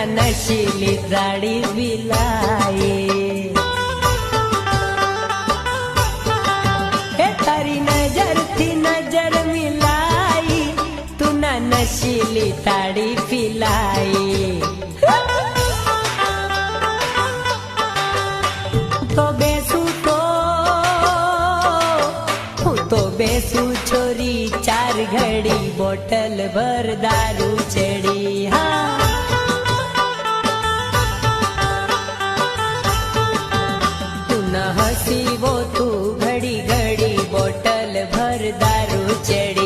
ના નશીલી દાડી વિલાએ તારી નજર થી નજર મિલાઈ તું ના નશીલી તાડી પીલાઈ તો બેસું છોરી ચાર ઘડી બોટલ ભર દારૂ ચડી હા તું ન હસી વો તું ઘડી ઘડી બોટલ ભર દારૂ ચડી